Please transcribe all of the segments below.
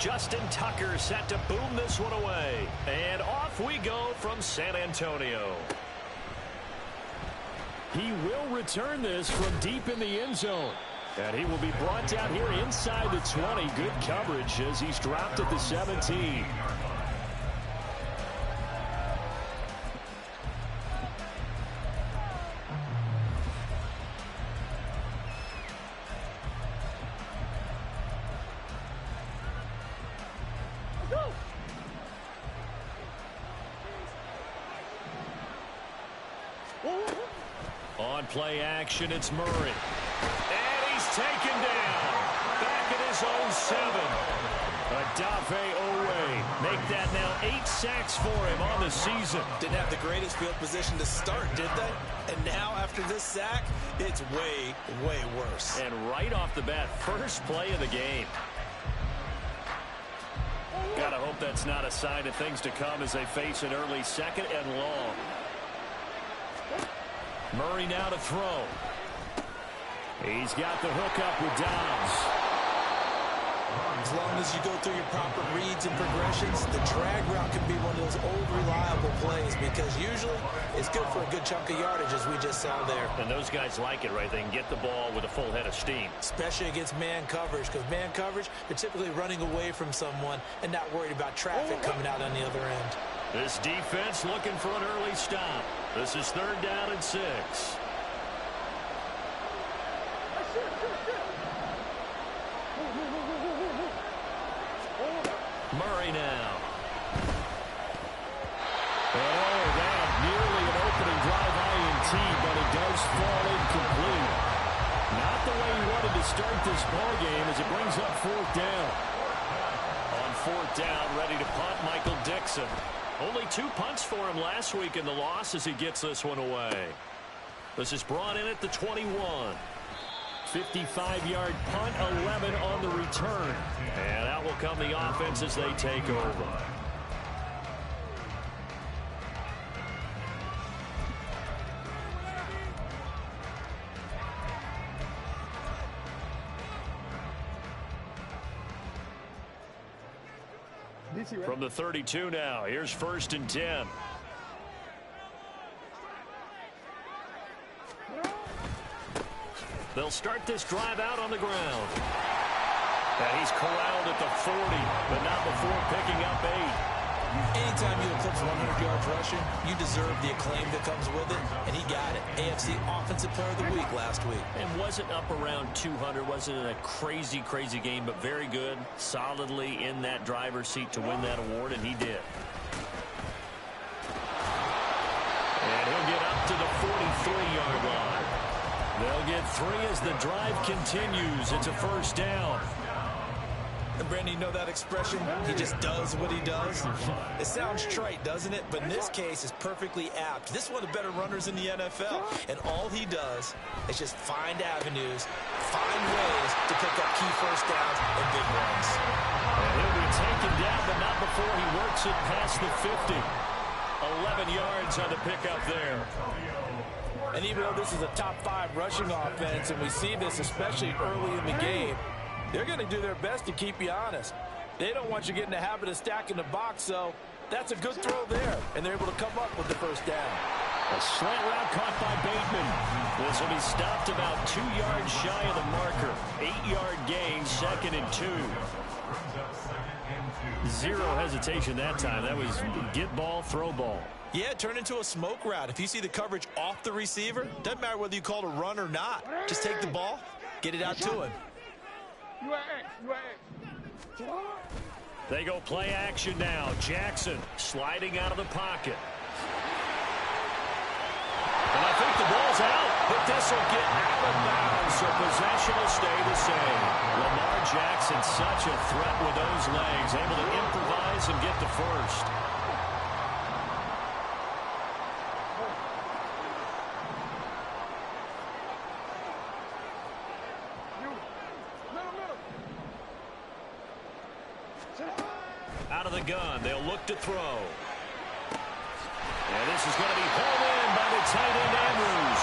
Justin Tucker set to boom this one away. And off we go from San Antonio. He will return this from deep in the end zone. And he will be brought down here inside the 20. Good coverage as he's dropped at the 17. On play action, it's Murray. And he's taken down. Back at his own 7. Odafe Oweh. Make that now 8 sacks for him on the season. Didn't have the greatest field position to start, did they? And now after this sack, it's way, way worse. And right off the bat, first play of the game. Gotta hope that's not a sign of things to come as they face an early 2nd and long. Murray now to throw. He's got the hook up with Dobbs. As long as you go through your proper reads and progressions, the drag route can be one of those old reliable plays because usually it's good for a good chunk of yardage as we just saw there. And those guys like it, right? They can get the ball with a full head of steam. Especially against man coverage because man coverage, they're typically running away from someone and not worried about traffic coming out on the other end. This defense looking for an early stop. This is 3rd down and 6. Murray now. And that nearly an opening drive INT, but it does fall incomplete. Not the way he wanted to start this ball game as it brings up 4th down. On 4th down, ready to punt, Michael Dixon. Only 2 punts for him last week in the loss as he gets this one away. This is brought in at the 21. 55-yard punt, 11 on the return. And out will come the offense as they take over. From the 32 now, here's 1st and 10. They'll start this drive out on the ground. And he's corralled at the 40, but not before picking up 8. Anytime you eclipse 100 yards rushing, you deserve the acclaim that comes with it, and he got it. AFC Offensive Player of the Week last week. And wasn't up around 200, wasn't in a crazy, crazy game, but very good, solidly in that driver's seat to win that award, and he did. And he'll get up to the 43-yard line. They'll get 3 as the drive continues. It's a 1st down. And Brandon, you know that expression? He just does what he does. It sounds trite, doesn't it? But in this case, it's perfectly apt. This is one of the better runners in the NFL. And all he does is just find avenues, find ways to pick up key 1st downs and big runs. And he'll be taken down, but not before he works it past the 50. 11 yards on the pickup there. And even though this is a top 5 rushing offense, and we see this especially early in the game, they're going to do their best to keep you honest. They don't want you getting the habit of stacking the box, so that's a good throw there. And they're able to come up with the 1st down. A slant route caught by Bateman. This will be stopped about 2 yards shy of the marker. 8-yard gain, 2nd and 2. Zero hesitation that time. That was get ball, throw ball. Yeah, turn into a smoke route. If you see the coverage off the receiver, doesn't matter whether you call it a run or not. Just take the ball, get it out to him. They go play action now. Jackson sliding out of the pocket. And I think the ball's out, but this will get out of bounds, so possession will stay the same. Lamar Jackson, such a threat with those legs, able to improvise and get the 1st. Out of the gun, they'll look to throw. And this is going to be pulled in by the tight end Andrews.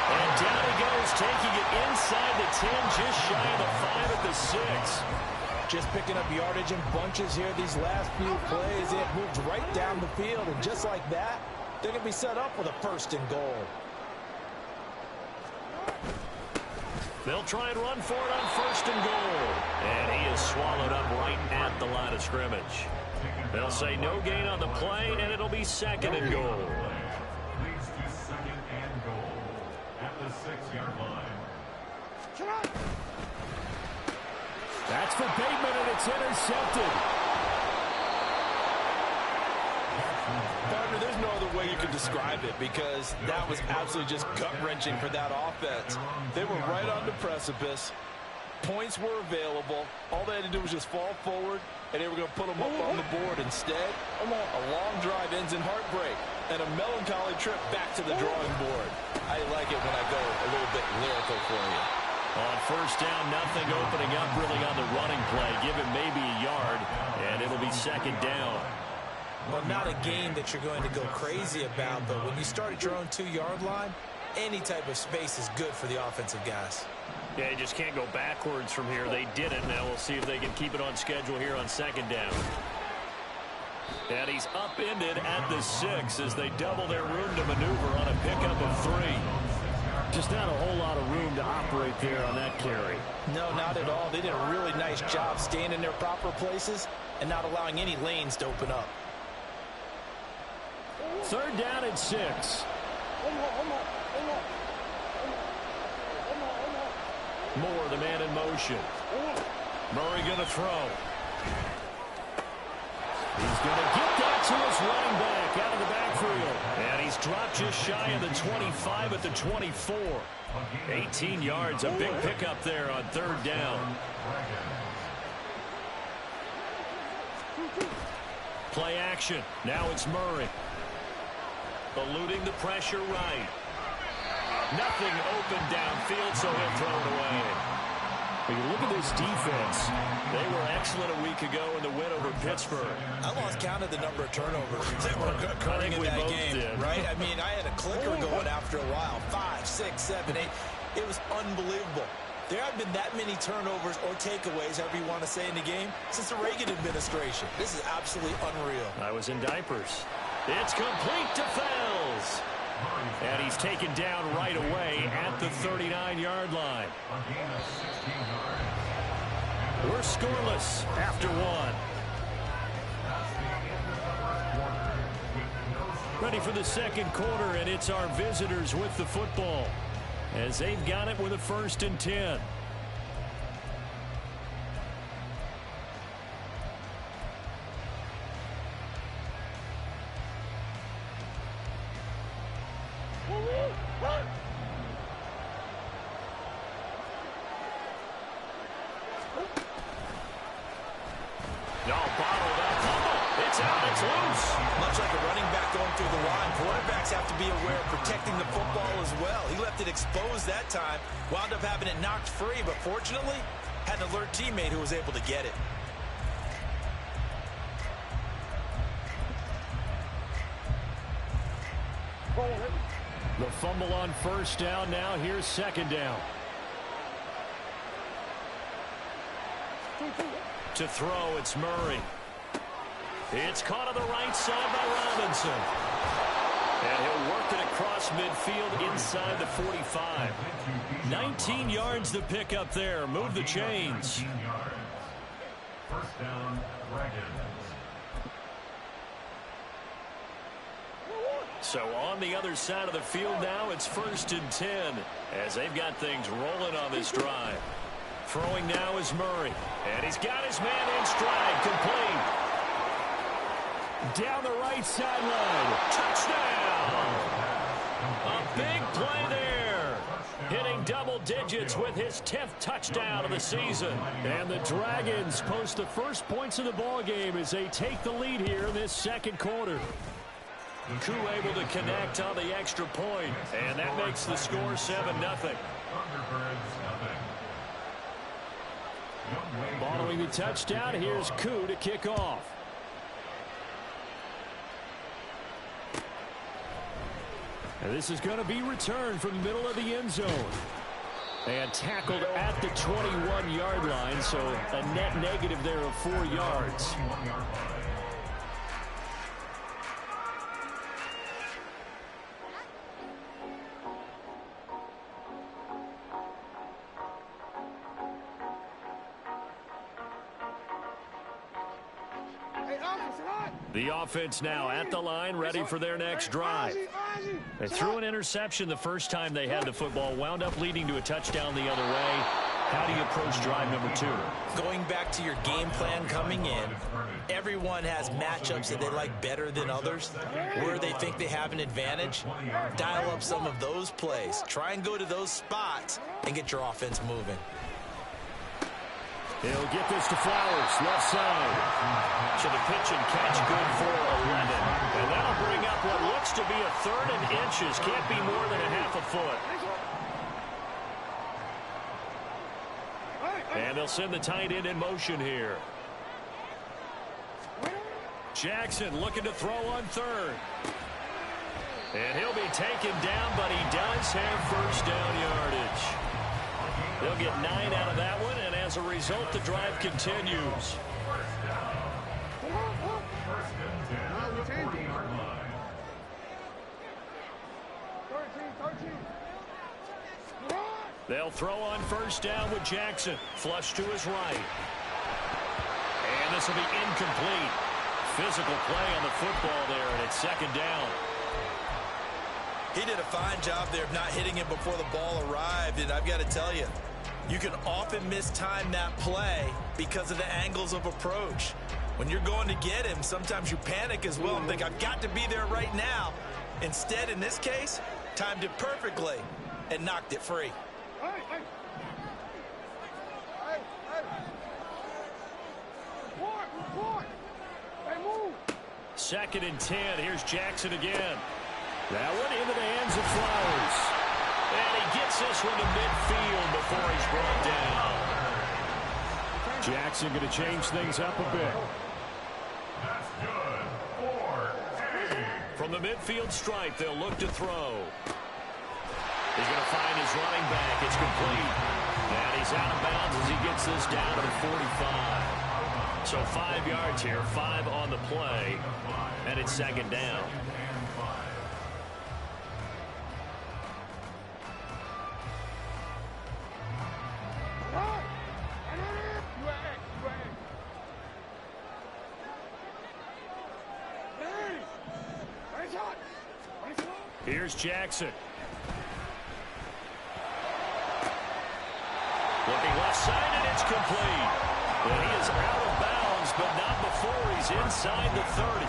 And down he goes, taking it inside the 10, just shy of the 5 at the 6. Just picking up yardage in bunches here these last few plays. It moved right down the field, and just like that, they're going to be set up with a 1st and goal. They'll try and run for it on 1st and goal. And he is swallowed up right at the line of scrimmage. They'll say no gain on the play, and it'll be 2nd and goal. Leads to 2nd and goal at the 6-yard line. That's for Bateman, and it's intercepted. Partner, there's no other way you could describe it because that was absolutely just gut-wrenching for that offense. They were right on the precipice. Points were available. All they had to do was just fall forward, and they were going to put them up on the board. Instead, a long drive ends in heartbreak and a melancholy trip back to the drawing board. I like it when I go a little bit lyrical for you. On 1st down, nothing opening up really on the running play. Give him maybe a yard, and it'll be 2nd down. Well, not a game that you're going to go crazy about, but when you start at your own 2-yard line, any type of space is good for the offensive guys. Yeah, you just can't go backwards from here. They did it. Now we'll see if they can keep it on schedule here on 2nd down. And he's upended at the 6 as they double their room to maneuver on a pickup of 3. Just not a whole lot of room to operate there on that carry. No, not at all. They did a really nice job staying in their proper places and not allowing any lanes to open up. 3rd down and 6. Moore, the man in motion. Murray going to throw. He's going to get that to his running back out of the backfield. And he's dropped just shy of the 25 at the 24. 18 yards, a big pickup there on 3rd down. Play action. Now it's Murray. Eluding the pressure right. Nothing open downfield, so he'll throw it away. When you look at this defense, they were excellent a week ago in the win over Pittsburgh. I lost count of the number of turnovers that were occurring in that game, right? I mean, I had a clicker going after a while. 5, 6, 7, 8. It was unbelievable. There haven't been that many turnovers or takeaways, however you want to say, in the game since the Reagan administration. This is absolutely unreal. I was in diapers. It's complete to Fells. And he's taken down right away at the 39-yard line. We're scoreless after 1. Ready for the 2nd quarter, and it's our visitors with the football as they've got it with a 1st and 10. Much like a running back going through the line, quarterbacks have to be aware of protecting the football as well. He left it exposed that time, wound up having it knocked free, but fortunately, had an alert teammate who was able to get it. The fumble on 1st down. Now here's 2nd down. To throw, it's Murray. It's caught on the right side by Robinson. And he'll work it across midfield inside the 45. 19 yards to pick up there. Move the chains. 1st down, Dragons. So on the other side of the field now, it's 1st and 10 as they've got things rolling on this drive. Throwing now is Murray. And he's got his man in stride. Complete. Down the right sideline. Touchdown! A big play there. Hitting double digits with his 10th touchdown of the season. And the Dragons post the first points of the ball game as they take the lead here in this 2nd quarter. Koo able to connect on the extra point, and that makes the score 7-0. Following the touchdown, here's Koo to kick off. And this is going to be returned from the middle of the end zone. And tackled at the 21-yard line, so a net negative there of 4 yards. The offense now at the line, ready for their next drive. They threw an interception the first time they had the football, wound up leading to a touchdown the other way. How do you approach drive number 2? Going back to your game plan coming in, everyone has matchups that they like better than others. Where they think they have an advantage, dial up some of those plays. Try and go to those spots and get your offense moving. He'll get this to Flowers, left side. So the pitch and catch good for 11. And that'll bring up what looks to be a 3rd and inches. Can't be more than a half a foot. And they'll send the tight end in motion here. Jackson looking to throw on 3rd. And he'll be taken down, but he does have first down yardage. They'll get 9 out of that one, and as a result, the drive continues. They'll throw on first down with Jackson. Flush to his right. And this will be incomplete. Physical play on the football there, and it's 2nd down. He did a fine job there of not hitting him before the ball arrived, and I've got to tell you, you can often mistime that play because of the angles of approach. When you're going to get him, sometimes you panic as well and think, I've got to be there right now. Instead, in this case, timed it perfectly and knocked it free. Second and 10. Here's Jackson again. That one into the hands of Flowers. And he gets this one to midfield before he's brought down. Jackson going to change things up a bit. From the midfield stripe, they'll look to throw. He's going to find his running back. It's complete. And he's out of bounds as he gets this down to the 45. So 5 yards here, 5 on the play, and it's 2nd down. Here's Jackson. Looking left side, and it's complete. Well, he is out of bounds, but not before he's inside the 30.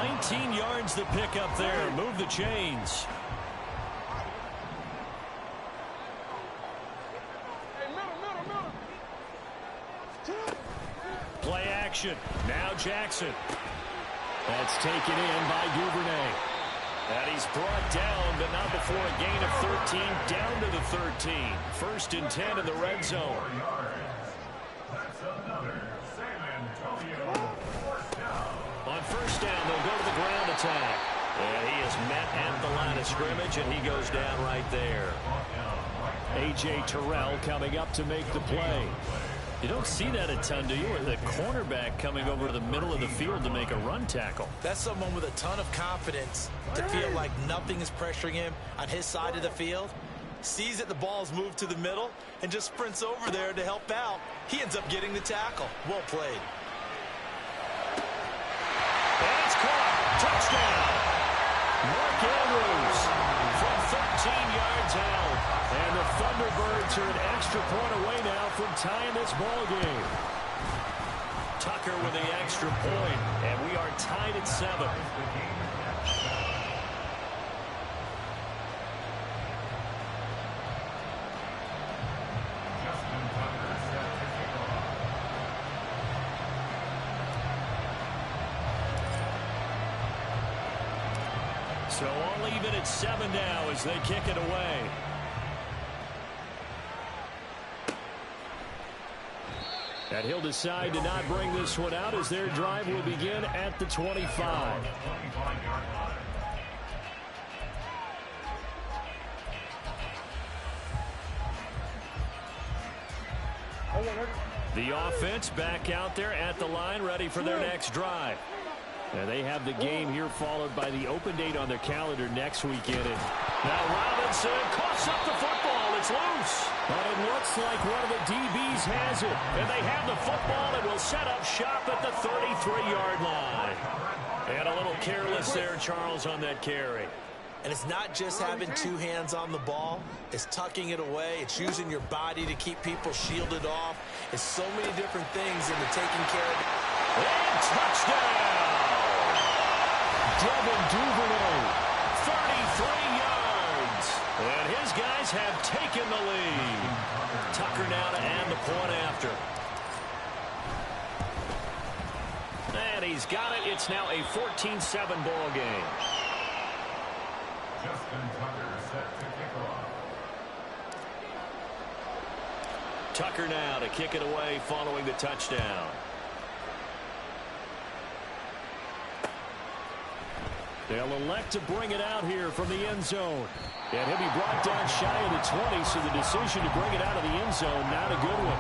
19 yards to pick up there. Move the chains. Play action. Now Jackson. That's taken in by Duvernay. And he's brought down, but not before a gain of 13, down to the 13. 1st and 10 in the red zone. On first down, they'll go to the ground attack. And he is met at the line of scrimmage, and he goes down right there. A.J. Terrell coming up to make the play. You don't see that a ton, do you? Or the cornerback coming over to the middle of the field to make a run tackle. That's someone with a ton of confidence to feel like nothing is pressuring him on his side of the field. Sees that the ball's moved to the middle and just sprints over there to help out. He ends up getting the tackle. Well played. And it's caught. Touchdown. Mark Andrews from 13 yards out. And the Thunderbirds are an extra point away now from tying this ball game. Tucker with the extra point, and we are tied at 7. So all even at 7 now as they kick it away. And he'll decide to not bring this one out as their drive will begin at the 25. The offense back out there at the line, ready for their next drive. And they have the game here followed by the open date on their calendar next weekend. And now Robinson coughs up the football. It's loose. But it looks like one of the DBs has it. And they have the football and will set up shop at the 33-yard line. And a little careless there, Charles, on that carry. And it's not just having two hands on the ball. It's tucking it away. It's using your body to keep people shielded off. It's so many different things in the taking care of it. And touchdown! Devin Duvernay, 33 yards. And his guys have taken the lead. Tucker now to add the point after. And he's got it. It's now a 14-7 ball game. Justin Tucker set to kick off. Tucker now to kick it away following the touchdown. They'll elect to bring it out here from the end zone. And he'll be brought down shy of the 20, so the decision to bring it out of the end zone, not a good one.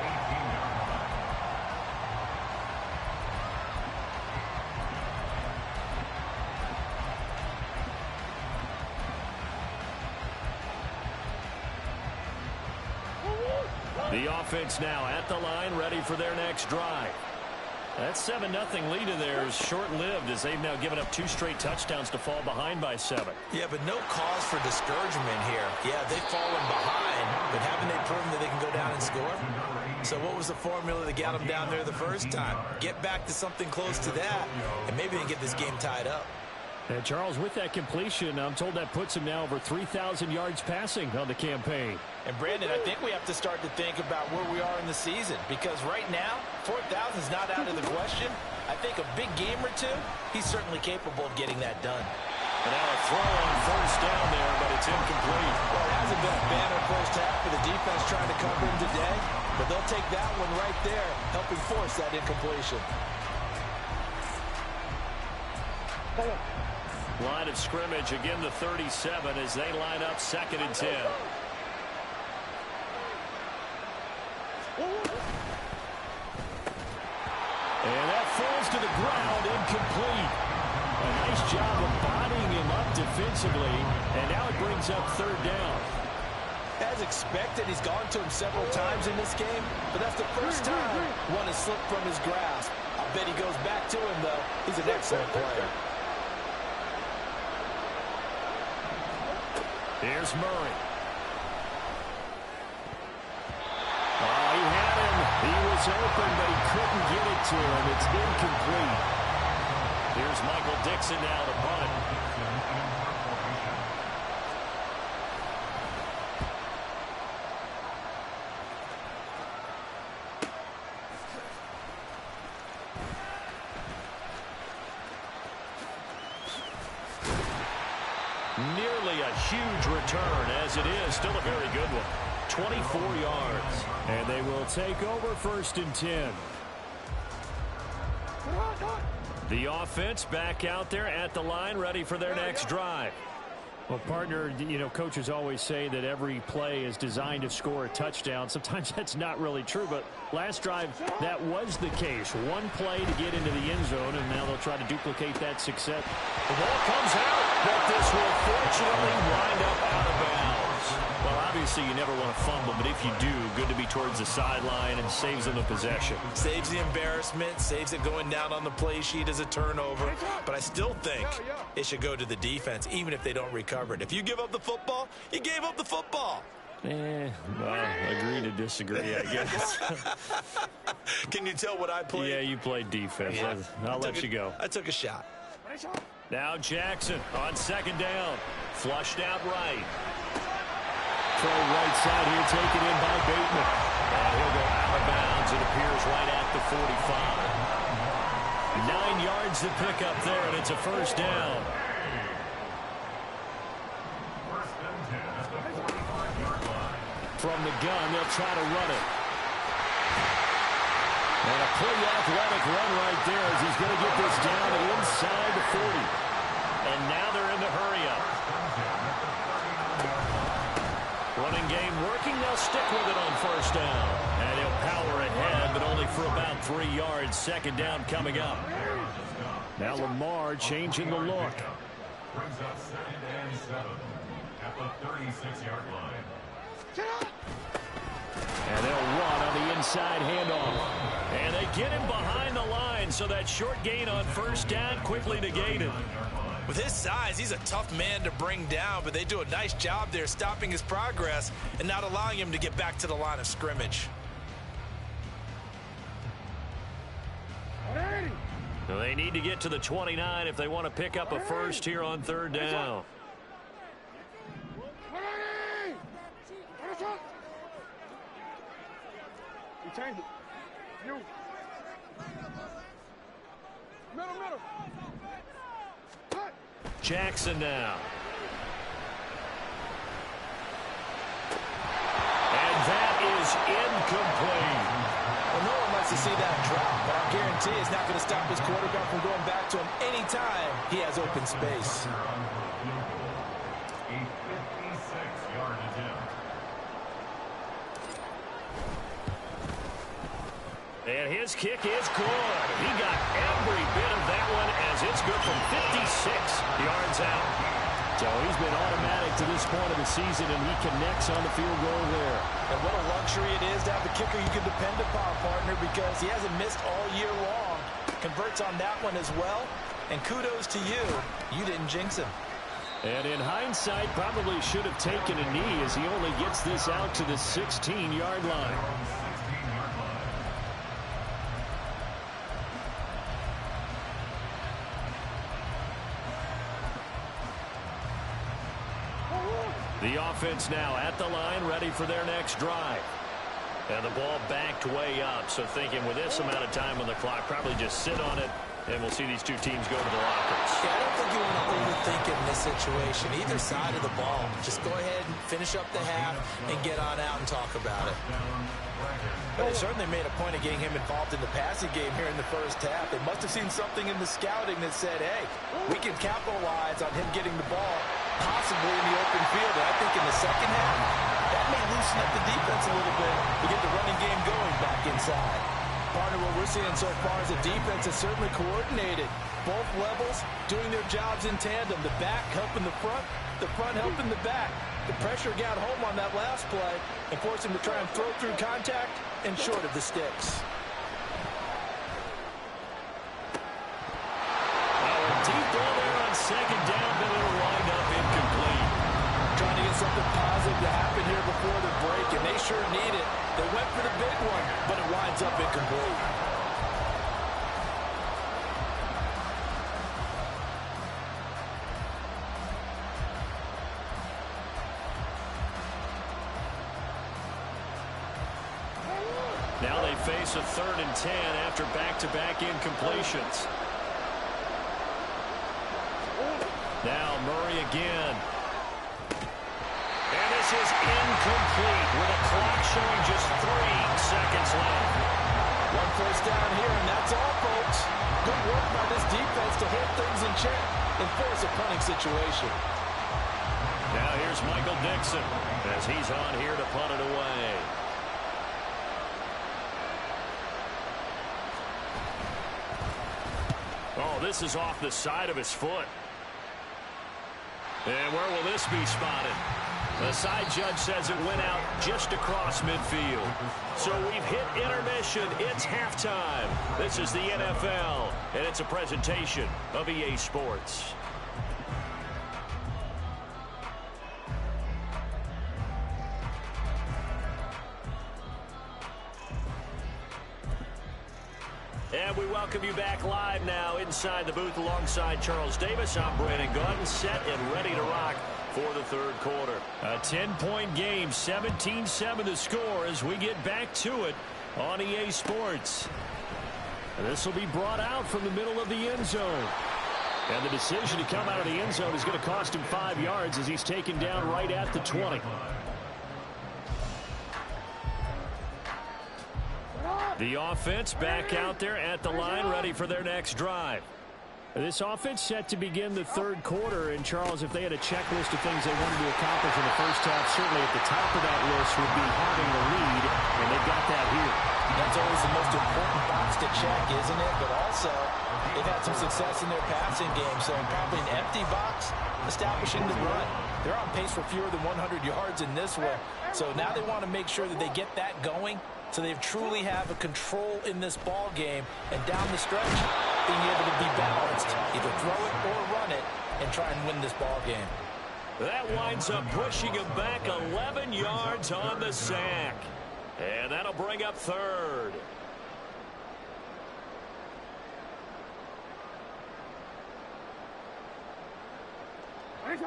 The offense now at the line, ready for their next drive. That 7-0 lead in there is short-lived as they've now given up 2 straight touchdowns to fall behind by 7. Yeah, but no cause for discouragement here. Yeah, they've fallen behind, but haven't they proven that they can go down and score? So what was the formula that got them down there the first time? Get back to something close to that, and maybe they can get this game tied up. And Charles, with that completion, I'm told that puts him now over 3,000 yards passing on the campaign. And Brandon, I think we have to start to think about where we are in the season, because right now, 4,000 is not out of the question. I think a big game or two, he's certainly capable of getting that done. And now a throw on first down there, but it's incomplete. Well, it hasn't been a banner first half for the defense trying to cover him today, but they'll take that one right there, helping force that incompletion. Line of scrimmage, again the 37 as they line up 2nd and 10. And that falls to the ground, incomplete. A nice job of bodying him up defensively, and now it brings up 3rd down. As expected, he's gone to him several times in this game, but that's the first time one has slipped from his grasp. I bet he goes back to him, though. He's an excellent player. Here's Murray. Oh, he had him. He was open, but he couldn't get it to him. It's incomplete. Here's Michael Dixon now to punt. Nearly a huge return, as it is still a very good one. 24 yards. And they will take over 1st and 10. The offense back out there at the line, ready for their next drive. Well, partner, you know, coaches always say that every play is designed to score a touchdown. Sometimes that's not really true, but last drive, that was the case. One play to get into the end zone, and now they'll try to duplicate that success. The ball comes out, but this will fortunately wind up out of bounds. Well, obviously, you never want to fumble, but if you do, good to be towards the sideline and saves them the possession. Saves the embarrassment, saves it going down on the play sheet as a turnover. But I still think it should go to the defense, even if they don't recover it. If you give up the football, you gave up the football. Well, agree to disagree, I guess. Can you tell what I played? Yeah, you played defense. Yeah. I'll let you go. I took a shot. Now Jackson on 2nd down. Flushed out right. Throw right side here, taken in by Bateman. And he'll go out of bounds. It appears right at the 45. 9 yards to pick up there, and it's a 1st down. From the gun, they'll try to run it. And a pretty athletic run right there as he's going to get this down inside the 40. And now they're in the hurry-up. Running game working. They'll stick with it on 1st down. And he'll power 3 yards. Second down coming up. Now Lamar changing the look. Brings up 2nd and 7 at the 36-yard line. And they'll run on the inside handoff. And they get him behind the line, so that short gain on first down quickly negated. With his size, he's a tough man to bring down, but they do a nice job there stopping his progress and not allowing him to get back to the line of scrimmage. So they need to get to the 29 if they want to pick up a first here on third down. Change it. You. Middle. Cut. Jackson now. And that is incomplete. Well, no one likes to see that drop, but I guarantee it's not going to stop his quarterback from going back to him anytime he has open space. A 56-yard attempt. And his kick is good. He got every bit of that one as it's good from 56 yards out. So he's been automatic to this point of the season, and he connects on the field goal there. And what a luxury it is to have a kicker you can depend upon, partner, because he hasn't missed all year long. Converts on that one as well. And kudos to you. You didn't jinx him. And in hindsight, probably should have taken a knee as he only gets this out to the 16-yard line. The offense now at the line, ready for their next drive. And the ball backed way up, so thinking with this amount of time on the clock, probably just sit on it, and we'll see these two teams go to the lockers. Yeah, I don't think you want to overthink it in this situation. Either side of the ball. Just go ahead and finish up the half and get on out and talk about it. But they certainly made a point of getting him involved in the passing game here in the first half. They must have seen something in the scouting that said, hey, we can capitalize on him getting the ball possibly in the open field. And I think in the second half, that may loosen up the defense a little bit to get the running game going back inside. Partner, what we're seeing so far is the defense is certainly coordinated. Both levels doing their jobs in tandem. The back helping the front helping the back. The pressure got home on that last play and forced him to try and throw through contact and short of the sticks. Deep ball there on second down, but it'll wind up incomplete. Trying to get something positive to happen here before the break, and they sure need it. They went for the big one, but it winds up incomplete. Now they face a 3rd and 10 after back-to-back incompletions. Now Murray again. And this is incomplete with a clock showing just 3 seconds left. One first down here, and that's all, folks. Good work by this defense to hold things in check and force a punting situation. Now here's Michael Dixon as he's on here to punt it away. Oh, this is off the side of his foot. And where will this be spotted? The side judge says it went out just across midfield. So we've hit intermission. It's halftime. This is the NFL, and it's a presentation of EA Sports. And we welcome you back live now inside the booth alongside Charles Davis. I'm Brandon Gaudin, set and ready to rock for the third quarter. A 10-point game, 17-7 to score as we get back to it on EA Sports. And this will be brought out from the middle of the end zone. And the decision to come out of the end zone is going to cost him 5 yards as he's taken down right at the 20. The offense back out there at the line, ready for their next drive. This offense set to begin the third quarter, and Charles, if they had a checklist of things they wanted to accomplish in the first half, certainly at the top of that list would be having the lead, and they've got that here. That's always the most important box to check, isn't it? But also, they've had some success in their passing game, so probably an empty box, establishing the run. They're on pace for fewer than 100 yards in this one, so now they want to make sure that they get that going so they truly have a control in this ball game, and down the stretch, being able to be balanced, either throw it or run it, and try and win this ball game. That winds up pushing him back 11 yards on the sack. And that'll bring up third.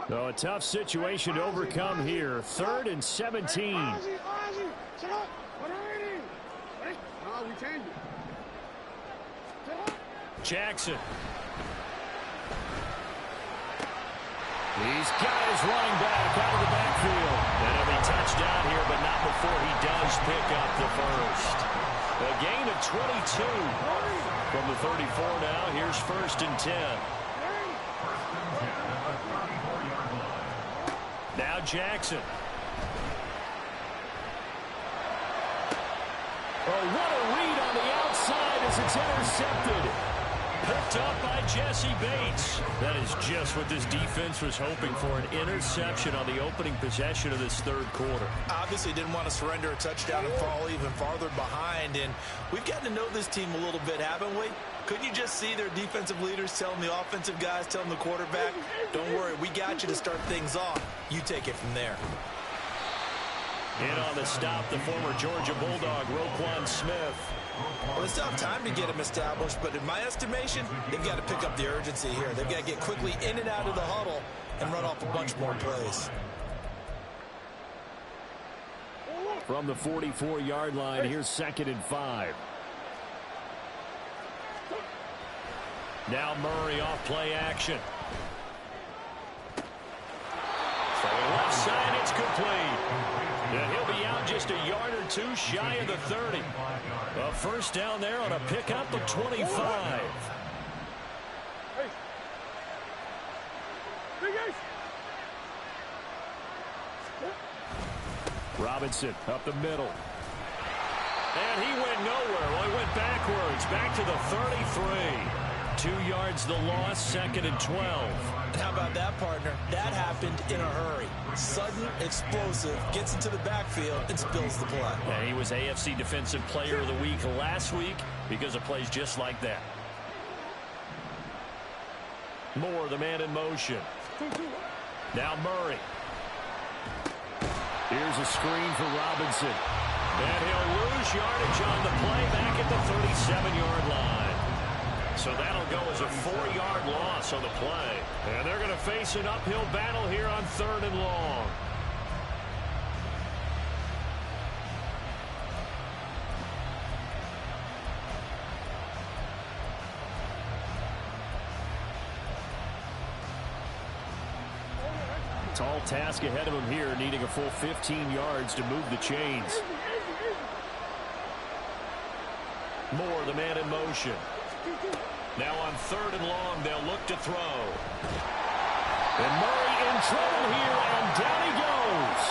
So a tough situation to overcome here. 3rd and 17. Jackson. He's got his running back out of the backfield. And he'll be touchdown here, but not before he does pick up the first. A gain of 22 from the 34 now. Here's 1st and 10. Now Jackson. Oh, what a read on the outside as it's intercepted. Picked up by Jesse Bates. That is just what this defense was hoping for, an interception on the opening possession of this 3rd quarter. Obviously didn't want to surrender a touchdown and fall even farther behind, and we've gotten to know this team a little bit, haven't we? Couldn't you just see their defensive leaders telling the offensive guys, telling the quarterback, don't worry, we got you to start things off. You take it from there. In on the stop, the former Georgia Bulldog, Roquan Smith. Well, it's tough time to get him established, but in my estimation, they've got to pick up the urgency here. They've got to get quickly in and out of the huddle and run off a bunch more plays. From the 44-yard line, here's 2nd and 5. Now Murray off play action. Throwing left side, it's complete. And he'll be out just a yard or two shy of the 30. A first down there on a pickup of 25. Robinson up the middle. And he went nowhere. Well, he went backwards, back to the 33. 2 yards the loss, 2nd and 12. How about that, partner? That happened in a hurry. Sudden, explosive, gets into the backfield, and spills the play. And he was AFC Defensive Player of the Week last week because of plays just like that. Moore, the man in motion. Now Murray. Here's a screen for Robinson. And he'll lose yardage on the play back at the 37-yard line. So that'll go as a 4-yard loss on the play. And they're going to face an uphill battle here on 3rd and long. Tall task ahead of him here, needing a full 15 yards to move the chains. Moore, the man in motion. Now on 3rd and long, they'll look to throw. And Murray in trouble here, and down he goes.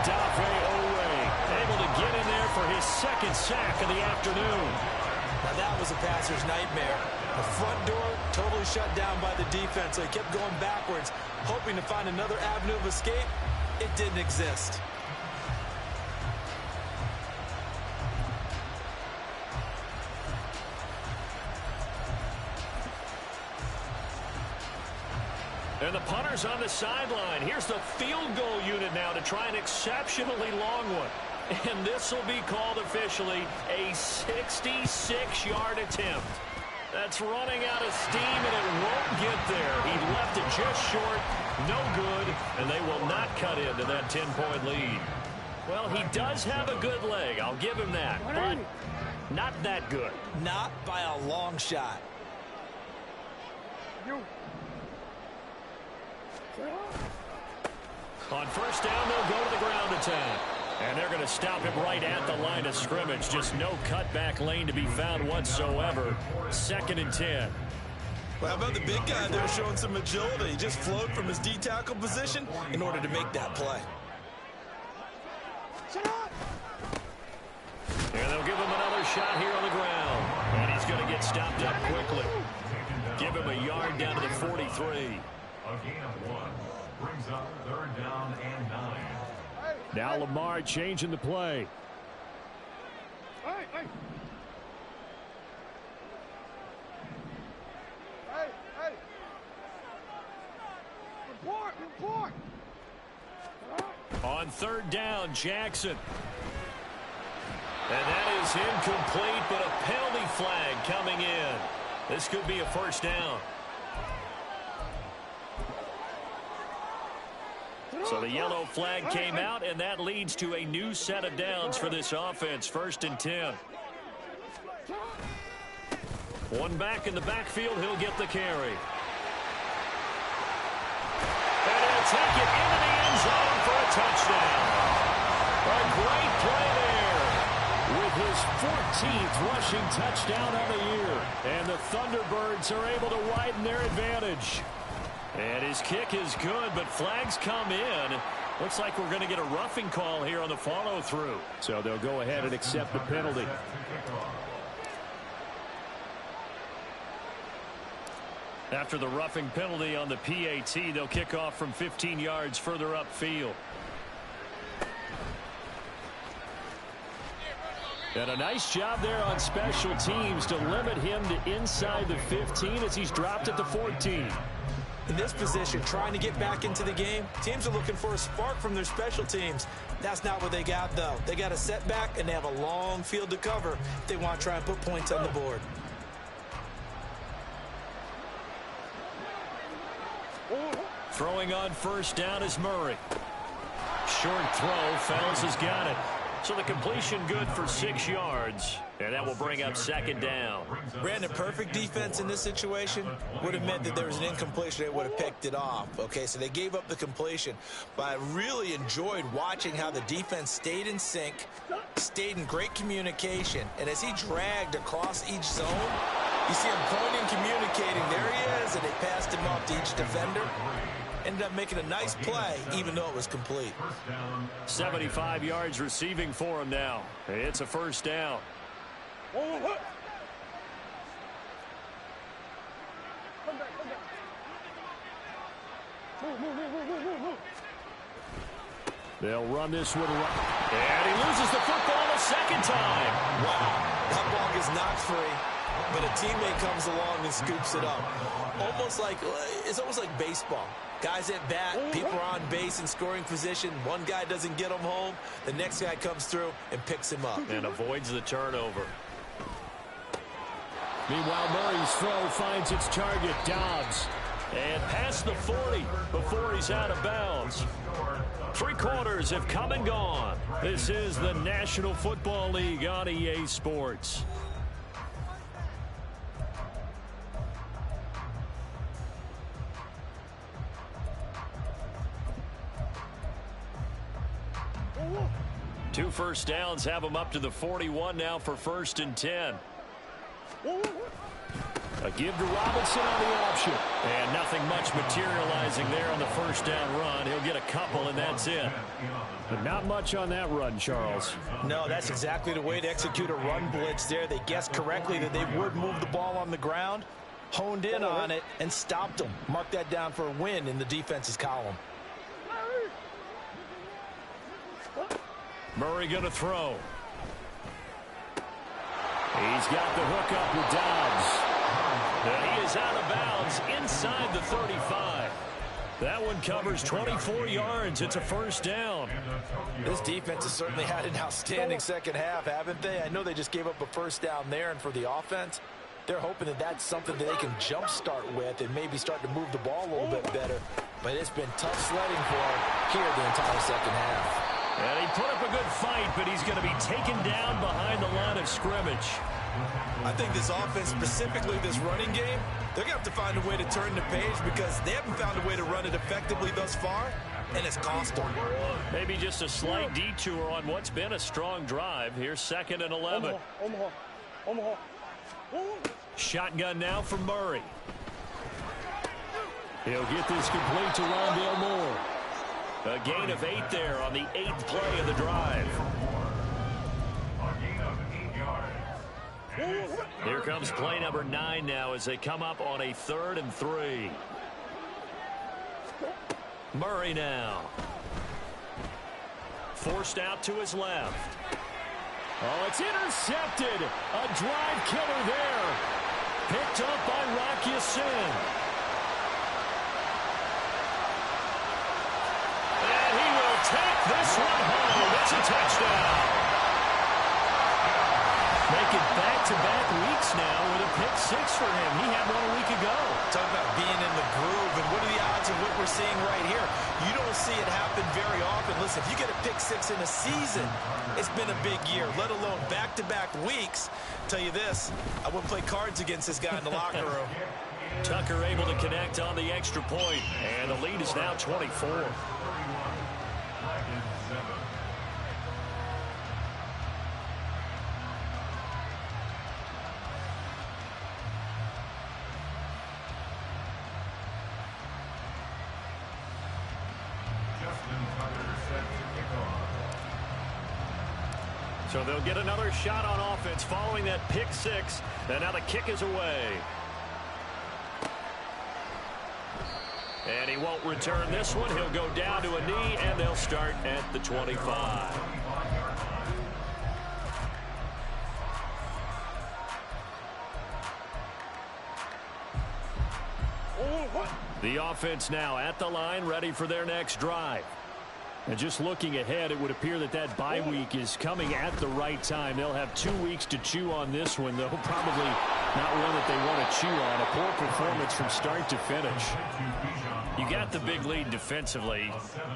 Odafe Oweh able to get in there for his 2nd sack of the afternoon. Now that was a passer's nightmare. The front door totally shut down by the defense, so he kept going backwards, hoping to find another avenue of escape. It didn't exist. And the punter's on the sideline. Here's the field goal unit now to try an exceptionally long one. And this will be called officially a 66-yard attempt. That's running out of steam, and it won't get there. He left it just short, no good, and they will not cut into that 10-point lead. Well, he does have a good leg, I'll give him that, but not that good. Not by a long shot. On 1st down, they'll go to the ground attack. And they're going to stop him right at the line of scrimmage. Just no cutback lane to be found whatsoever. 2nd and 10. Well, how about the big guy there showing some agility? He just flowed from his D-tackle position in order to make that play. And they'll give him an shot here on the ground. And he's going to get stopped up quickly. Give him a yard down to the 43. A gain of 1 brings up 3rd down and 9. Now Lamar changing the play. Hey, hey. Hey, hey. Report, report. On 3rd down, Jackson. And that is incomplete, but a penalty flag coming in. This could be a 1st down. So the yellow flag came out, and that leads to a new set of downs for this offense. 1st and 10. One back in the backfield. He'll get the carry. And he'll take it into the end zone for a touchdown. A great play there with his 14th rushing touchdown of the year. And the Thunderbirds are able to widen their advantage. And his kick is good, but flags come in. Looks like we're going to get a roughing call here on the follow-through. So they'll go ahead and accept the penalty. After the roughing penalty on the PAT, they'll kick off from 15 yards further upfield. And a nice job there on special teams to limit him to inside the 15 as he's dropped at the 14. In this position, trying to get back into the game, teams are looking for a spark from their special teams. That's not what they got, though. They got a setback, and they have a long field to cover if they want to try and put points on the board. Throwing on 1st down is Murray. Short throw. Fells has got it. So the completion good for 6 yards. And that will bring up 2nd down. Brandon, perfect defense in this situation would have meant that there was an incompletion. They would have picked it off. Okay, so they gave up the completion. But I really enjoyed watching how the defense stayed in sync, stayed in great communication. And as he dragged across each zone, you see him pointing, communicating. There he is, and they passed him off to each defender. Ended up making a nice play, even though it was complete. 75 yards receiving for him now. It's a 1st down. Come back, come back. Move. They'll run this one. And he loses the football a 2nd time. Wow, that ball gets knocked free, but a teammate comes along and scoops it up. It's almost like baseball. Guys at bat, people are on base in scoring position. One guy doesn't get him home. The next guy comes through and picks him up. And avoids the turnover. Meanwhile, Murray's throw finds its target, Dobbs. And past the 40 before he's out of bounds. 3 quarters have come and gone. This is the National Football League on EA Sports. Two 1st downs have them up to the 41 now for 1st and 10. A give to Robinson on the option. And nothing much materializing there on the 1st down run. He'll get a couple, and that's it. But not much on that run, Charles. No, that's exactly the way to execute a run blitz there. They guessed correctly that they would move the ball on the ground, honed in on it, and stopped them. Mark that down for a win in the defense's column. Murray going to throw. He's got the hook up with Dobbs. And he is out of bounds inside the 35. That one covers 24 yards. It's a 1st down. This defense has certainly had an outstanding 2nd half, haven't they? I know they just gave up a 1st down there, and for the offense, they're hoping that that's something that they can jumpstart with and maybe start to move the ball a little bit better. But it's been tough sledding for them here the entire 2nd half. And he put up a good fight, but he's going to be taken down behind the line of scrimmage. I think this offense, specifically this running game, they're going to have to find a way to turn the page because they haven't found a way to run it effectively thus far, and it's cost them. Maybe just a slight detour on what's been a strong drive. Here's 2nd and 11. Omaha. Shotgun now for Murray. He'll get this complete to Rondale Moore. A gain of 8 there on the 8th play of the drive. A gain of 8 yards. Here comes play number 9 now as they come up on a 3rd and 3. Murray now. Forced out to his left. Oh, it's intercepted. A drive killer there. Picked up by Rock Ya-Sin. And he will take this one home. It's a touchdown. Make it back-to-back weeks now with a pick 6 for him. He had one a week ago. Talk about being in the groove, and what are the odds of what we're seeing right here? You don't see it happen very often. Listen, if you get a pick 6 in a season, it's been a big year, let alone back-to-back weeks. Tell you this, I wouldn't play cards against this guy in the locker room. Tucker able to connect on the extra point, and the lead is now 24. So they'll get another shot on offense following that pick 6. And now the kick is away. And he won't return this one. He'll go down to a knee, and they'll start at the 25. The offense now at the line, ready for their next drive. And just looking ahead, it would appear that that bye week is coming at the right time. They'll have 2 weeks to chew on this one, though probably not one that they want to chew on. A poor performance from start to finish. You got the big lead defensively,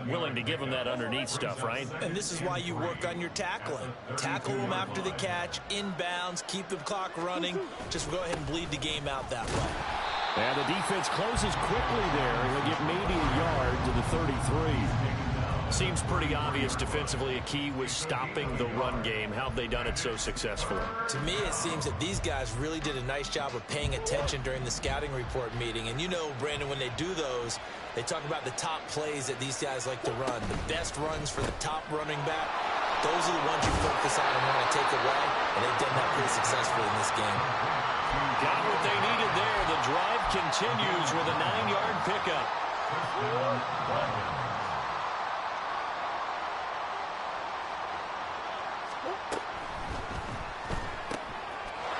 willing to give them that underneath stuff, right? And this is why you work on your tackling. Tackle them after the catch, inbounds, keep the clock running. Just go ahead and bleed the game out that way. And the defense closes quickly there. He'll get maybe a yard to the 33. Seems pretty obvious defensively a key was stopping the run game. How have they done it so successfully? To me, it seems that these guys really did a nice job of paying attention during the scouting report meeting. And you know, Brandon, when they do those, they talk about the top plays that these guys like to run. The best runs for the top running back, those are the ones you focus on and want to take away. And they've done that pretty successfully in this game. Got what they needed there. The drive continues with a 9-yard pickup.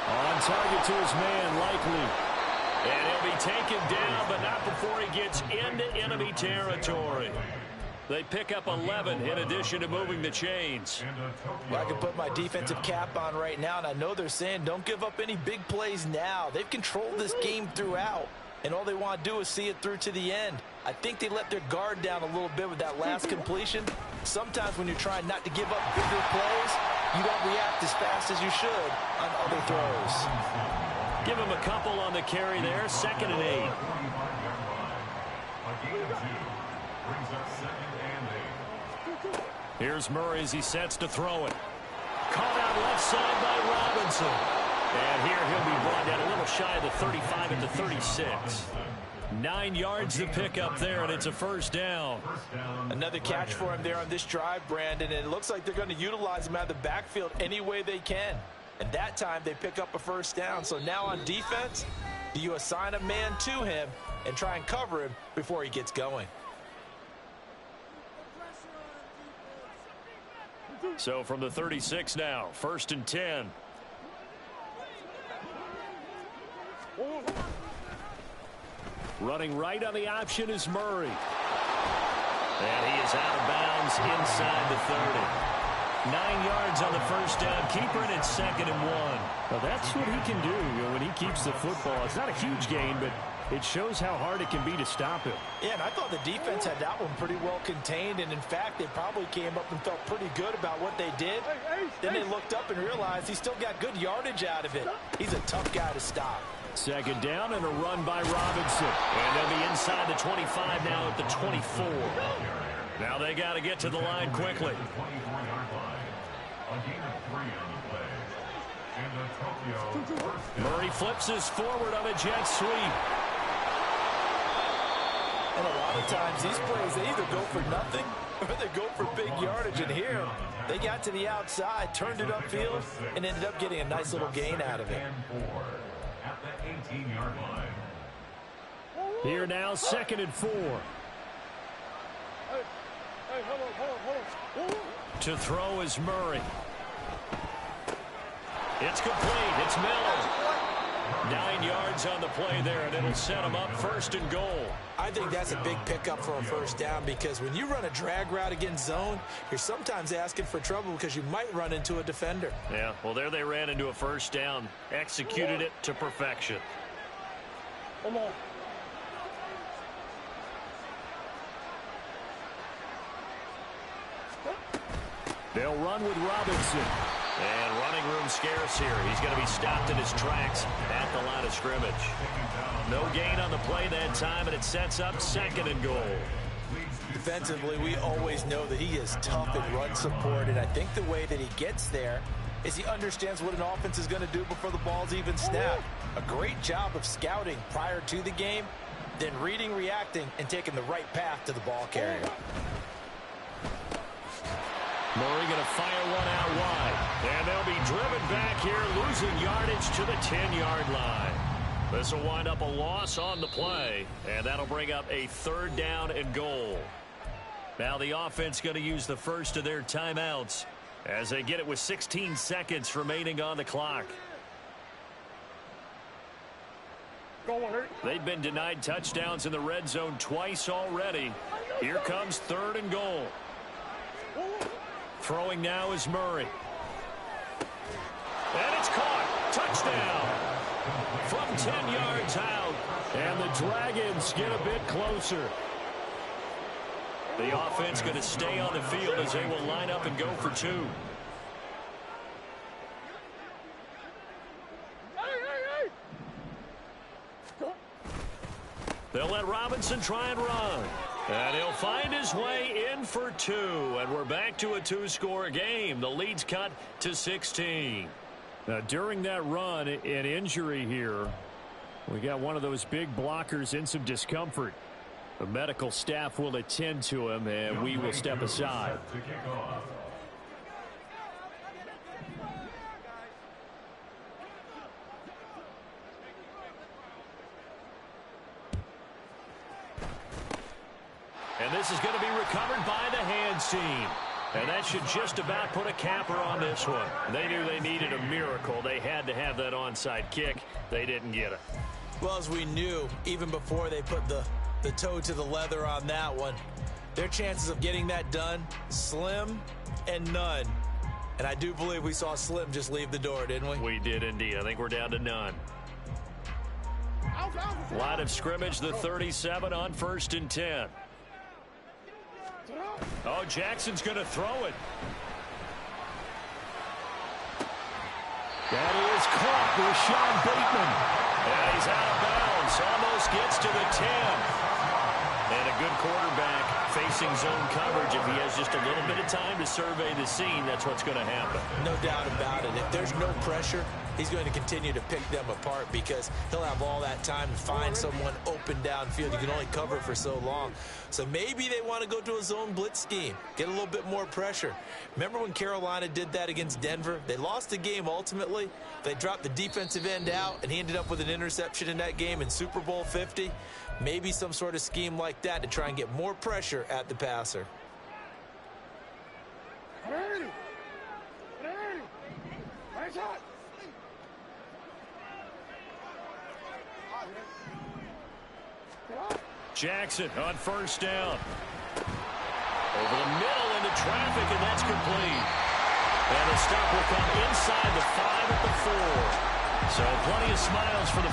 On target to his man, Likely. And he'll be taken down, but not before he gets into enemy territory. They pick up 11 in addition to moving the chains. Well, I can put my defensive cap on right now, and I know they're saying don't give up any big plays now. They've controlled this game throughout, and all they want to do is see it through to the end. I think they let their guard down a little bit with that last completion. Sometimes when you're trying not to give up bigger plays, you don't react as fast as you should on other throws. Give him a couple on the carry there. 2nd and 8. Here's Murray as he sets to throw it. Caught out left side by Robinson. And here he'll be brought down a little shy of the 35 at the 36. 9 yards to pick up there, and it's a first down. Another catch for him there on this drive, Brandon, and it looks like they're going to utilize him out of the backfield any way they can. And that time they pick up a first down. So now on defense, do you assign a man to him and try and cover him before he gets going? So from the 36 now, 1st and 10. Running right on the option is Murray. And he is out of bounds inside the 30. 9 yards on the first down. Keeper it at 2nd and 1. Well, that's what he can do, when he keeps the football. It's not a huge gain, but it shows how hard it can be to stop him. Yeah, and I thought the defense had that one pretty well contained, and in fact, they probably came up and felt pretty good about what they did. Then they looked up and realized he still got good yardage out of it. He's a tough guy to stop. 2nd down and a run by Robinson. And they'll be inside the 25 now at the 24. Now they got to get to the line quickly. Murray flips his forward on a jet sweep. And a lot of times these plays, they either go for nothing or they go for big yardage. And here, they got to the outside, turned it upfield, and ended up getting a nice little gain out of it. At the 18-yard line. Here now, 2nd and 4. Hey, hold on. To throw is Murray. It's complete. It's Miller. 9 yards on the play there, and it'll set him up 1st and goal. I think that's a big pickup for a first down, because when you run a drag route against zone, you're sometimes asking for trouble because you might run into a defender. Yeah, well, there they ran into a first down. Executed it to perfection. Come on. They'll run with Robinson. And running room scarce here. He's going to be stopped in his tracks at the line of scrimmage. No gain on the play that time, and it sets up 2nd and goal. Defensively, we always know that he is tough in run support, and I think the way that he gets there is he understands what an offense is going to do before the ball's even snapped. A great job of scouting prior to the game, then reading, reacting, and taking the right path to the ball carrier. Murray going to fire one out wide. And they'll be driven back here, losing yardage to the 10-yard line. This will wind up a loss on the play, and that'll bring up a 3rd down and goal. Now the offense going to use the first of their timeouts as they get it with 16 seconds remaining on the clock. They've been denied touchdowns in the red zone twice already. Here comes 3rd and goal. Throwing now is Murray. And it's caught. Touchdown. From 10 yards out. And the Dragons get a bit closer. The offense going to stay on the field as they will line up and go for 2. They'll let Robinson try and run. And he'll find his way in for 2. And we're back to a 2-score game. The lead's cut to 16. Now, during that run, an injury here. We got one of those big blockers in some discomfort. The medical staff will attend to him, and we will step aside. To kick off. And this is going to be recovered by the hands team. And that should just about put a capper on this one. They knew they needed a miracle. They had to have that onside kick. They didn't get it. Well, as we knew, even before they put the toe to the leather on that one, their chances of getting that done, slim and none. And I do believe we saw Slim just leave the door, didn't we? We did indeed. I think we're down to none. Line of scrimmage, the 37 on 1st and 10. Oh, Jackson's going to throw it. That is caught with Sean Bateman. And he's out of bounds. Almost gets to the 10. And a good quarterback facing zone coverage. If he has just a little bit of time to survey the scene, that's what's going to happen. No doubt about it. If there's no pressure, he's going to continue to pick them apart because he'll have all that time to find someone open downfield. You can only cover for so long. So maybe they want to go to a zone blitz scheme, get a little bit more pressure. Remember when Carolina did that against Denver? They lost the game ultimately. They dropped the defensive end out, and he ended up with an interception in that game in Super Bowl 50. Maybe some sort of scheme like that to try and get more pressure at the passer. Jackson on 1st down. Over the middle into traffic, and that's complete. And the stop will come inside the 5 at the 4. So plenty of smiles for the